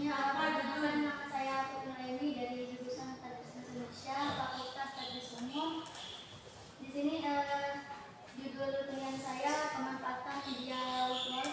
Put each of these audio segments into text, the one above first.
Perkenalkan, nama saya Putri Nureni dari jurusan Statistics Indonesia, Fakultas Statistik Umum. Di sini judul penelitian saya pemanfaatan media web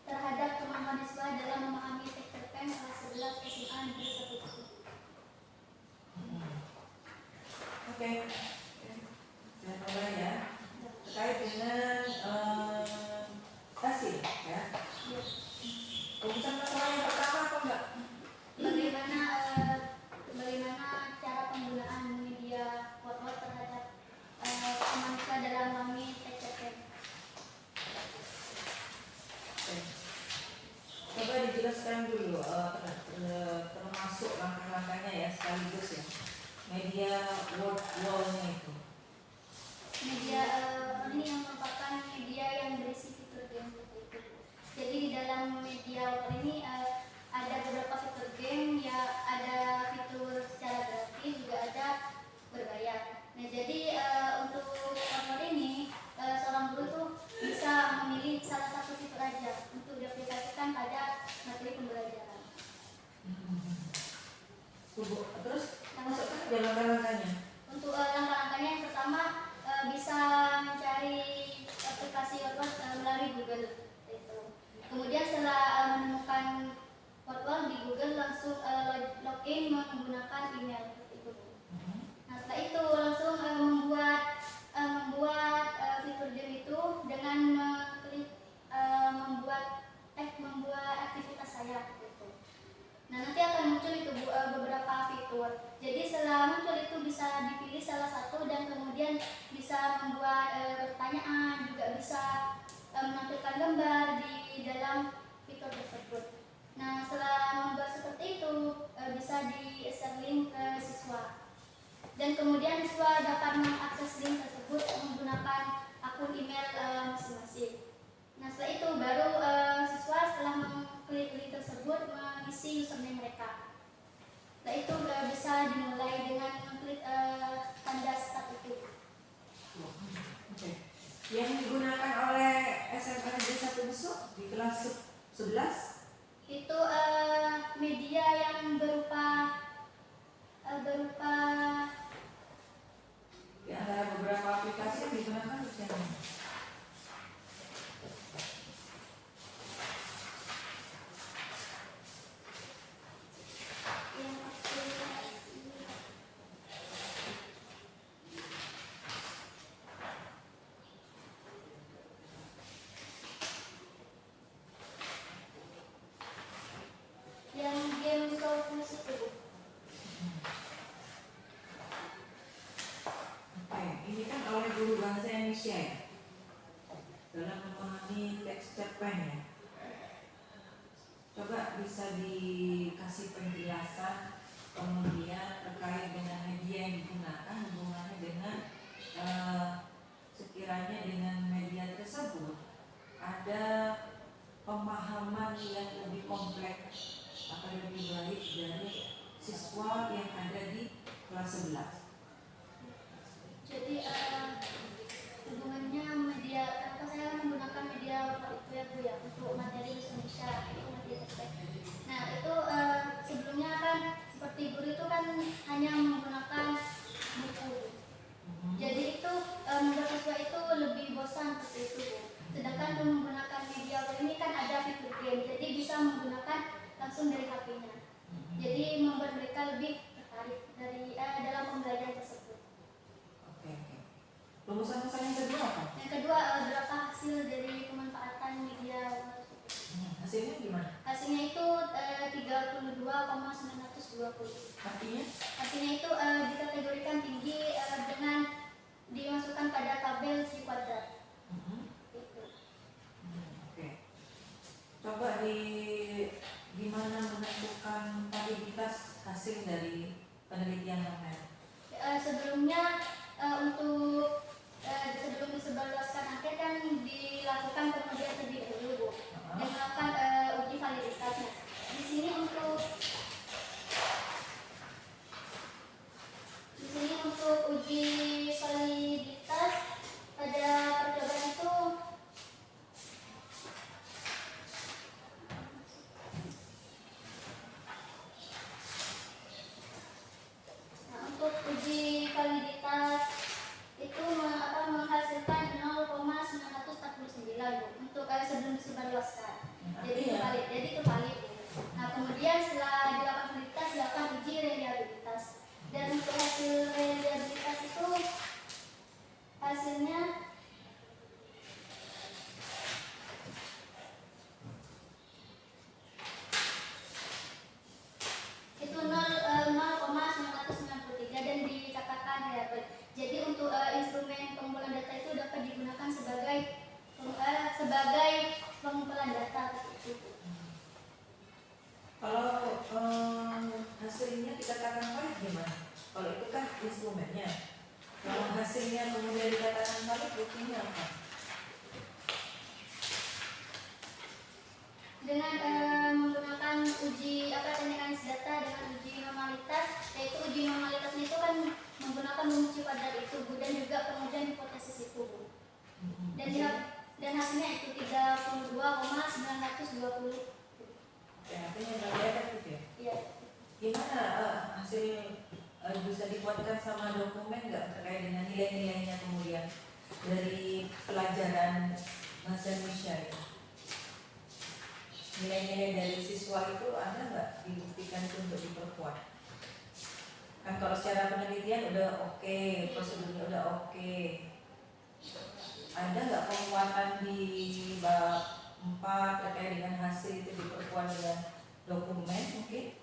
terhadap teman mahasiswa dalam memahami sektor PEN kelas 11 SMA Negeri 1. Oke, saya mulai ya. Terkait dengan hasil ya. Urusan masalah yang pertama apa enggak? Bagaimana cara penggunaan media web terhadap teman mahasiswa dalam memahami sektor PEN. Coba dijelaskan dulu termasuk langkah-langkahnya ya sekaligus ya. Media wall-nya itu. Media ini yang merupakan media yang berisi fitur game seperti itu. Jadi di dalam media wall ini ada beberapa fitur game, ya ada fitur secara gratis, juga ada berbayar. Nah jadi untuk wall ini seorang guru tuh bisa memilih salah satu fitur aja untuk diaplikasikan pada materi pembelajaran. Terus masuk ke langkah-langkahnya. Untuk langkah-langkahnya yang pertama bisa mencari aplikasi web melalui Google itu. Kemudian setelah menemukan web di Google langsung login menggunakan email itu. Nah setelah itu langsung membuat fitur game itu dengan mengklik membuat aktivitas saya gitu. Nah nanti akan muncul itu beberapa fitur. Jadi setelah muncul itu bisa dipilih salah satu dan kemudian bisa membuat pertanyaan, juga bisa menampilkan gambar di dalam fitur tersebut. Nah setelah membuat seperti itu bisa di-share link ke siswa. Dan kemudian siswa dapat mengakses link tersebut menggunakan akun email masing-masing. Nah setelah itu baru siswa setelah mengklik link tersebut mengisi username mereka. Setelah itu bisa dimulai dengan mengklik tanda start itu. Yang digunakan oleh SMA Negeri 1 Besuk di kelas 11 itu media yang berupa di antara beberapa aplikasi yang digunakan misalnya. Ini kan oleh guru bahasa Indonesia ya, dalam memahami teks cerpen ya. Coba bisa dikasih penjelasan kemudian terkait dengan media yang digunakan, hubungannya dengan sekiranya dengan media tersebut ada pemahaman yang lebih kompleks atau lebih baik dari siswa yang ada di kelas 11. Jadi hubungannya media, kenapa saya menggunakan media itu ya Bu ya untuk materi Indonesia itu materi teks. Nah itu sebelumnya kan seperti guru itu kan hanya menggunakan buku. Jadi itu membuat siswa itu lebih bosan seperti itu Bu. Sedangkan menggunakan media ini kan ada fitur game, jadi bisa menggunakan langsung dari HP-nya. Jadi membuat mereka lebih tertarik dari dalam pembelajaran tersebut. Rumusan-rumusan yang kedua apa? Yang kedua berapa hasil dari pemanfaatan media web. Hasilnya gimana? Hasilnya itu 32,920. Artinya itu dikategorikan tinggi dengan dimasukkan pada tabel si kuadrat. Oke. Coba gimana menentukan validitas hasil dari penelitian online? Sebelumnya untuk sebelum disebarluaskan angket kan dilakukan pengujian terlebih dahulu Bu. Dan melakukan uji validitasnya. Di sini untuk uji validitas pada percobaan itu hasilnya kemudian dikatakan valid, buktinya apa? Dengan menggunakan uji teknik data dengan uji normalitas, yaitu uji normalitasnya itu kan menggunakan rumus kuadrat itu Bu, dan juga kemudian hipotesis itu Bu. Dan hasilnya itu 32,920. Oke, artinya berarti efektif ya? Iya. Gimana hasil bisa dikuatkan sama dokumen nggak terkait dengan nilai-nilainya kemudian dari pelajaran bahasa Indonesia ya? Nilai-nilai dari siswa itu ada nggak dibuktikan itu untuk diperkuat? Kan kalau secara penelitian udah oke, prosedurnya udah oke. Ada nggak penguatan di bab 4 terkait dengan hasil itu diperkuat dengan dokumen mungkin?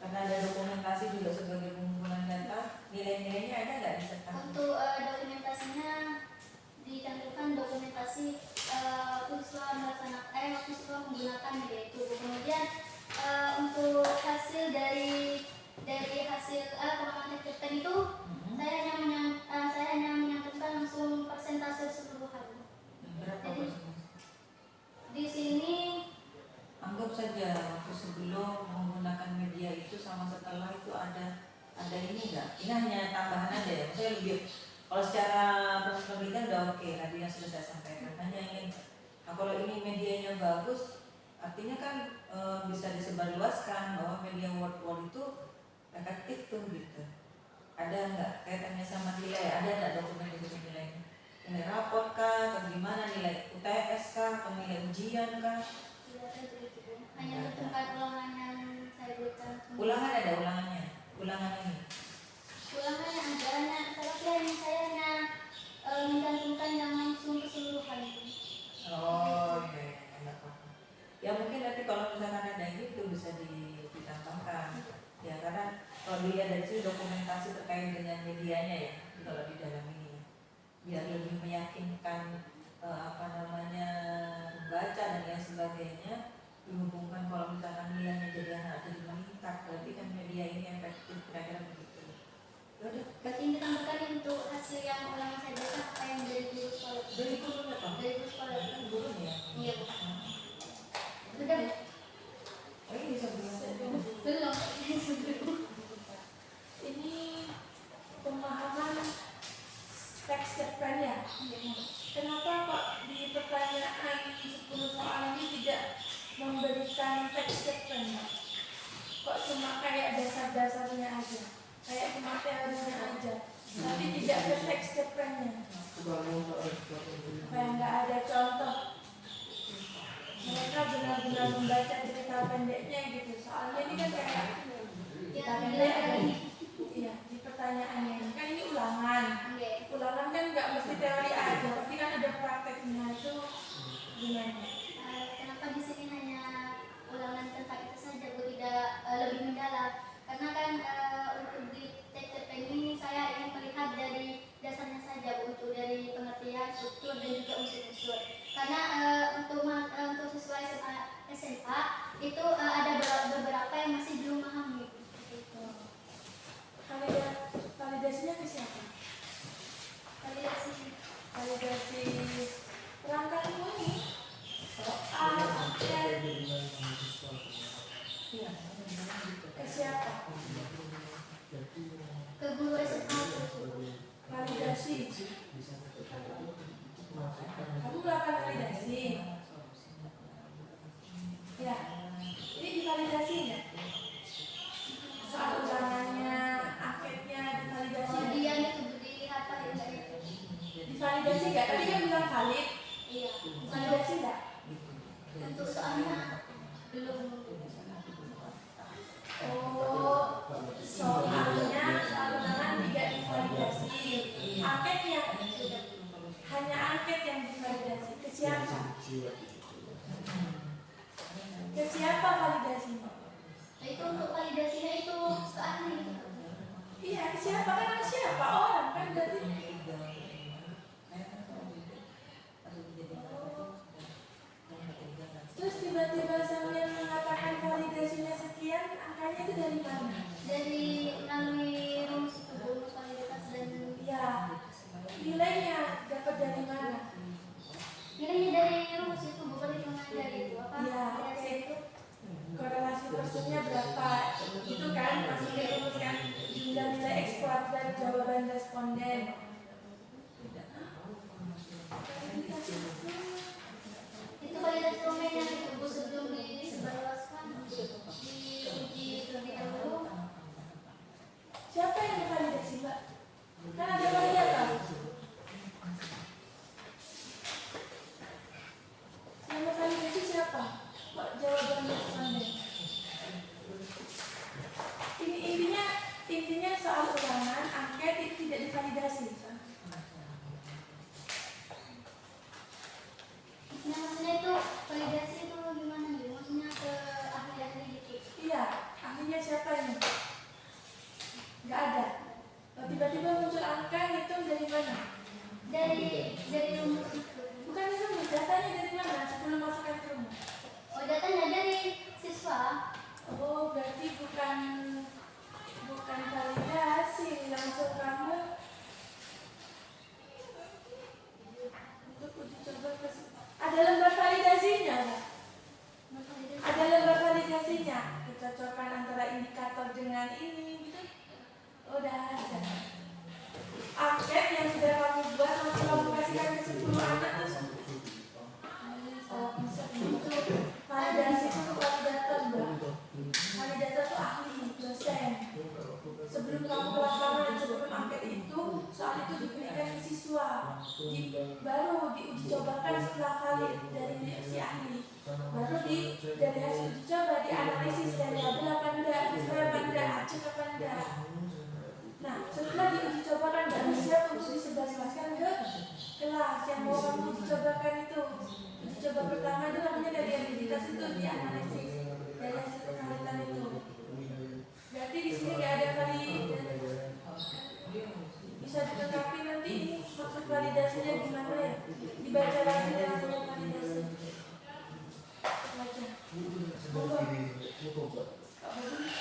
Karena ada dokumentasi juga sebagai pengumpulan data, nilai-nilainya ada nggak disertakan? Untuk dokumentasinya ditentukan dokumentasi waktu siswa menggunakan yaitu. Kemudian untuk hasil dari hasil pengamatan tertentu itu saya hanya menyantumkan langsung persentase keseluruhan. Berapa Jadi persentase? di sini Anggap saja waktu sebelum menggunakan media itu sama setelah itu ada ini enggak? Ini hanya tambahan aja ya. Saya lebih kalau secara penelitian udah oke, tadi yang sudah saya sampaikan. Hanya ingin kalau ini medianya bagus, artinya kan bisa disebarluaskan bahwa media word itu efektif tuh gitu. Ada enggak kaitannya sama nilai? Ada enggak dokumen itu nilainya? Nilai raport kah? Atau gimana? Nilai UTS kah? Atau nilai ujian kah? hanya menentukan ulangan yang saya berikan. Ulangan ada ulangannya? Ulangan ini? Ulangan yang ada, saya hanya mencantumkan yang langsung keseluruhan. Oh iya, iya, ya mungkin nanti kalau misalkan ada ini itu bisa ditambahkan ya, karena kalau dilihat dari sini dokumentasi terkait dengan medianya ya, kalau di dalam ini biar lebih meyakinkan membaca dan lain sebagainya, dihubungkan kalau misalkan nilainya jadi anak jadi meningkat, berarti kan media ini efektif, kira-kira begitu. Udah. Berarti ini tambahkan untuk hasil yang ulangan saya berikan apa yang dari guru sekolah. Dari gurunya Pak? Dari guru sekolah. Kan gurunya? Iya Bu. Sudah. Oh ini bisa Belum. Ini pemahaman teks cerpen ya. Kenapa kok di pertanyaan 10 soal ini tidak memberikan teks cerpen? Kok cuma kayak dasar-dasarnya aja, kayak cuma teorinya aja, tapi tidak ada teks cerpennya. Kayak nggak ada contoh. Mereka benar-benar membaca cerita pendeknya gitu. Soalnya ini kan kayak Ya, pendek ada iya di pertanyaannya ini kan ini ulangan. Ulangan kan nggak mesti teori aja, tapi kan ada prakteknya itu gimana? Kenapa di sini hanya ulangan tentang itu saja Bu, tidak lebih mendalam? Karena kan untuk di teks cerpen ini saya ingin melihat dari dasarnya saja Bu, untuk dari pengertian, struktur dan juga unsur-unsur. Karena untuk siswa SMA itu ada beberapa yang masih belum memahami. Validasinya ke siapa? Validasi perangkat ini soal angket ke siapa? ke guru SMA. Validasi. Kamu melakukan validasi. Ya, ini divalidasi nggak? Soal ulangannya, angketnya divalidasi. Kemudian itu dilihat validasi. Divalidasi nggak? Tadi kan bilang valid. Iya. Validasi nggak? Untuk soalnya belum. Oh, soalnya soal ulangan tidak divalidasi. Angketnya hanya angket yang divalidasi. Ke siapa? Ke siapa validasinya? Itu untuk validasinya itu ke ahli. Iya, ke siapa kan ke siapa orang kan berarti. Terus tiba-tiba sambil mengatakan validasinya sekian, angkanya itu dari mana? Dari melalui rumus itu rumus validitas dan setelah valid dari si ahli, baru dari hasil uji coba dianalisis variabel apa enggak, sesuai apa enggak, acak apa enggak. Nah, setelah diuji coba kan baru siap untuk disebarluaskan ke kelas yang mau kamu uji cobakan itu. Uji coba pertama itu namanya dari abilitas itu dianalisis dari hasil kevalidan itu. Berarti di sini nggak ada valid, bisa ditetapi nanti maksud validasinya gimana ya, dibaca lagi dengan validasi. Baca. Monggo. Kak Bobi.